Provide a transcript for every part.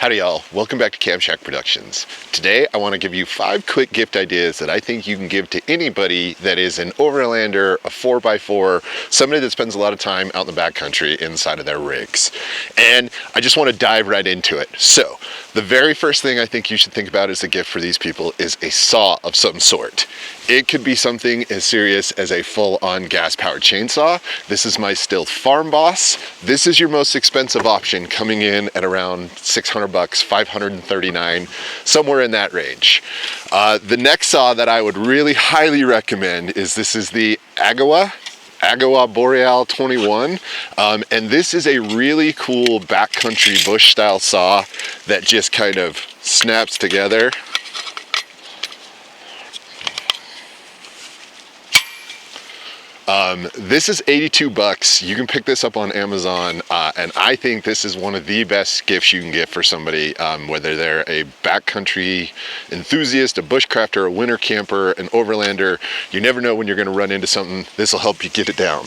Howdy y'all, welcome back to Cam Shack Productions. Today I want to give you 5 quick gift ideas that I think you can give to anybody that is an overlander, a 4x4, somebody that spends a lot of time out in the backcountry inside of their rigs. And I just want to dive right into it. So, the very first thing I think you should think about as a gift for these people is a saw of some sort. It could be something as serious as a full-on gas-powered chainsaw. This is my Stihl Farm Boss. This is your most expensive option, coming in at around $600, $539, somewhere in that range. The next saw that I would really highly recommend is the Agawa Boreal 21, and this is a really cool backcountry bush style saw that just kind of snaps together. This is 82 bucks. You can pick this up on Amazon, and I think this is one of the best gifts you can get for somebody, whether they're a backcountry enthusiast, a bushcrafter, a winter camper, an overlander. You never know when you're going to run into something. This will help you get it down.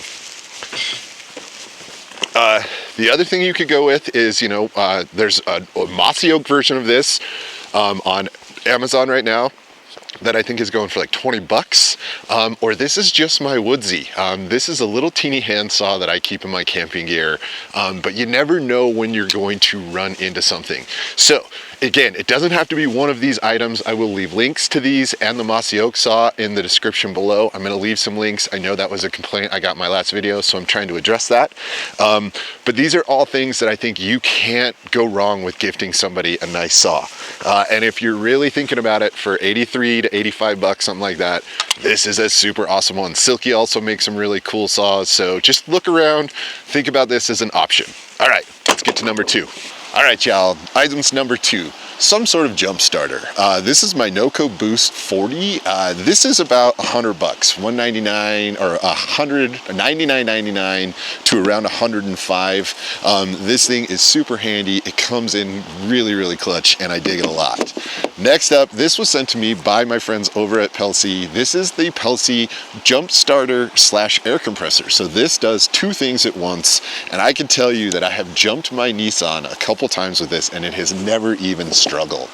The other thing you could go with is, there's a mossy oak version of this on Amazon right now that I think is going for like 20 bucks. Or this is just my Woodsy. This is a little teeny handsaw that I keep in my camping gear, but you never know when you're going to run into something. So again, it doesn't have to be one of these items. I will leave links to these and the mossy oak saw in the description below. I'm gonna leave some links. I know that was a complaint I got in my last video, so I'm trying to address that. But these are all things that I think you can't go wrong with gifting somebody a nice saw. And if you're really thinking about it, for 83 to 85 bucks, something like that, this is a super awesome one. Silky also makes some really cool saws, so just look around, think about this as an option. All right, let's get to number 2. All right, y'all, items number 2, some sort of jump starter. This is my Noco Boost 40. This is about 100 bucks, $199 or $99.99 to around 105. This thing is super handy. It comes in really clutch, and I dig it a lot. Next up, this was sent to me by my friends over at Pelsi. This is the Pelsi jump starter / air compressor. So this does 2 things at once, and I can tell you that I have jumped my Nissan a couple times with this, and it has never even struggled.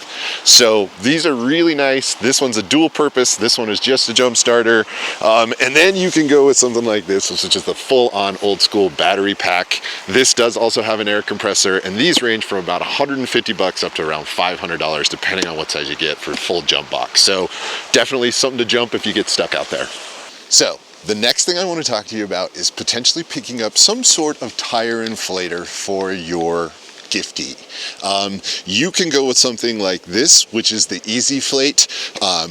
So these are really nice. This one's a dual purpose. This one is just a jump starter. And then you can go with something like this, which is just a full-on old school battery pack. This does also have an air compressor, and these range from about 150 bucks up to around $500, depending on what size you get for a full jump box. So definitely something to jump if you get stuck out there. So the next thing I want to talk to you about is potentially picking up some sort of tire inflator for your gifty. You can go with something like this, which is the EasyFlate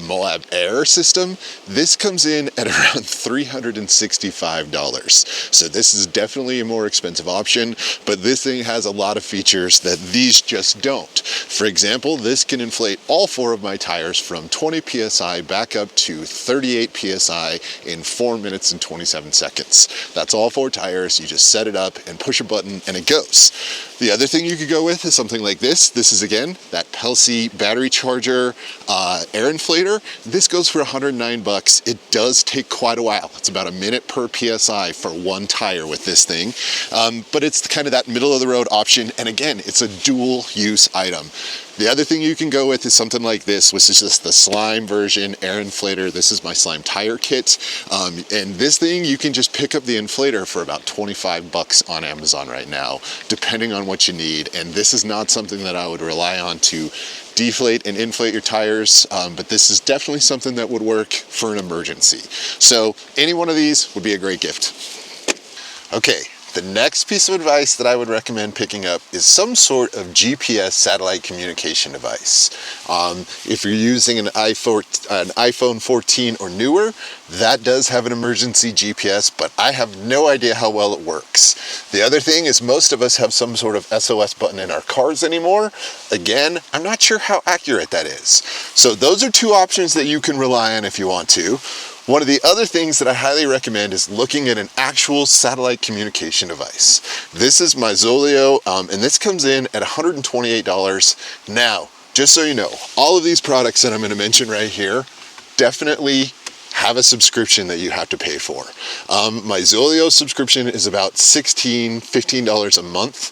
Moab Air system. This comes in at around $365. So this is definitely a more expensive option, but this thing has a lot of features that these just don't. For example, this can inflate all 4 of my tires from 20 PSI back up to 38 PSI in 4 minutes and 27 seconds. That's all 4 tires. You just set it up and push a button and it goes. The other thing you could go with is something like this. This is, again, that Pelsi battery charger air inflator. This goes for 109 bucks. It does take quite a while. It's about a minute per PSI for 1 tire with this thing. But it's kind of that middle of the road option. And again, it's a dual use item. The other thing you can go with is something like this, which is just the Slime version air inflator. This is my Slime tire kit. And this thing, you can just pick up the inflator for about 25 bucks on Amazon right now, depending on what you need. And this is not something that I would rely on to deflate and inflate your tires, but this is definitely something that would work for an emergency. So any one of these would be a great gift. Okay. The next piece of advice that I would recommend picking up is some sort of GPS satellite communication device. If you're using an iPhone 14 or newer, that does have an emergency GPS, but I have no idea how well it works. The other thing is most of us have some sort of SOS button in our cars anymore. Again, I'm not sure how accurate that is. So those are 2 options that you can rely on if you want to. One of the other things that I highly recommend is looking at an actual satellite communication device. This is my Zoleo, and this comes in at $128. Now, just so you know, all of these products that I'm going to mention right here definitely have a subscription that you have to pay for. My Zoleo subscription is about $15 a month,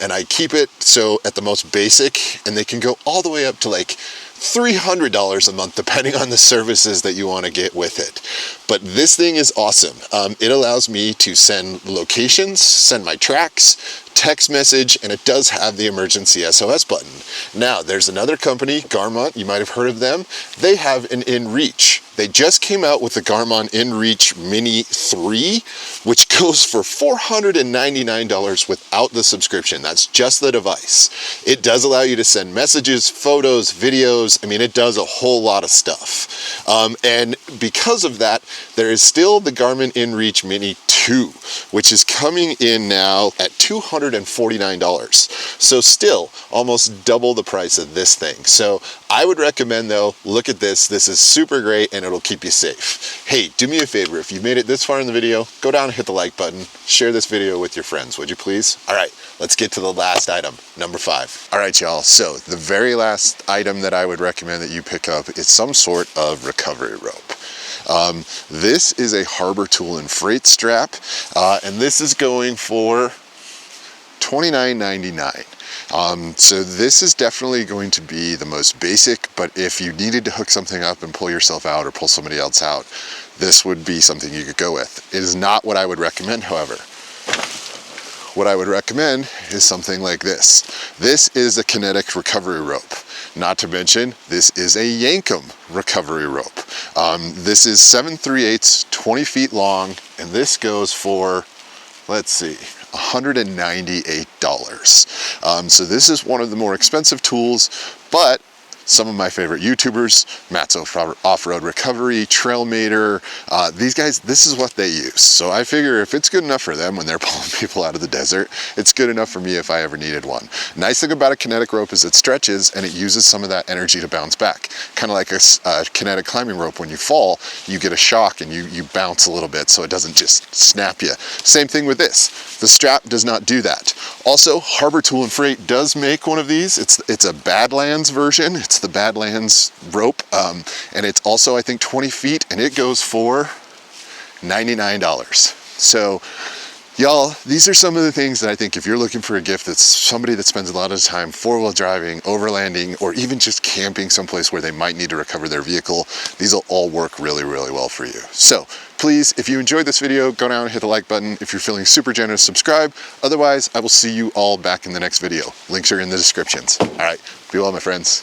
and I keep it so at the most basic, and they can go all the way up to like $300 a month, depending on the services that you want to get with it. But this thing is awesome. It allows me to send locations, send my tracks, text message, and it does have the emergency SOS button. Now, there's another company, Garmin, you might have heard of them. They have an InReach. They just came out with the Garmin InReach Mini 3, which goes for $499 without the subscription. That's just the device. It does allow you to send messages, photos, videos. I mean, it does a whole lot of stuff. And because of that, there is still the Garmin InReach Mini 2, which is coming in now at $249. So still almost double the price of this thing. So I would recommend, though, look at this. This is super great and it'll keep you safe. Hey, do me a favor. If you've made it this far in the video, go down and hit the like button. Share this video with your friends, would you please? All right, let's get to the last item, number 5. All right, y'all. So the very last item that I would recommend that you pick up is some sort of recovery rope. This is a Harbor Tool and Freight strap, and this is going for $29.99. So this is definitely going to be the most basic, but if you needed to hook something up and pull yourself out or pull somebody else out, this would be something you could go with. It is not what I would recommend, however. What I would recommend is something like this. This is a kinetic recovery rope. Not to mention, this is a Yankum recovery rope. This is 7/3/8, 20 feet long, and this goes for, let's see, $198. So this is one of the more expensive tools, but some of my favorite YouTubers, Matt's Off-Road Recovery, Trailmater, these guys, this is what they use. So I figure if it's good enough for them when they're pulling people out of the desert, it's good enough for me if I ever needed one. Nice thing about a kinetic rope is it stretches and it uses some of that energy to bounce back. Kind of like a kinetic climbing rope. When you fall, you get a shock and you bounce a little bit so it doesn't just snap you. Same thing with this. The strap does not do that. Also, Harbor Tool and Freight does make one of these. It's a Badlands version. It's the Badlands rope, and it's also, I think, 20 feet, and it goes for $99. So, y'all, these are some of the things that I think if you're looking for a gift that's somebody that spends a lot of time four-wheel driving, overlanding, or even just camping someplace where they might need to recover their vehicle, these will all work really, really well for you. So please, if you enjoyed this video, go down and hit the like button. If you're feeling super generous, subscribe. Otherwise, I will see you all back in the next video. Links are in the descriptions. All right, be well, my friends.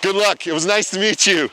Good luck. It was nice to meet you.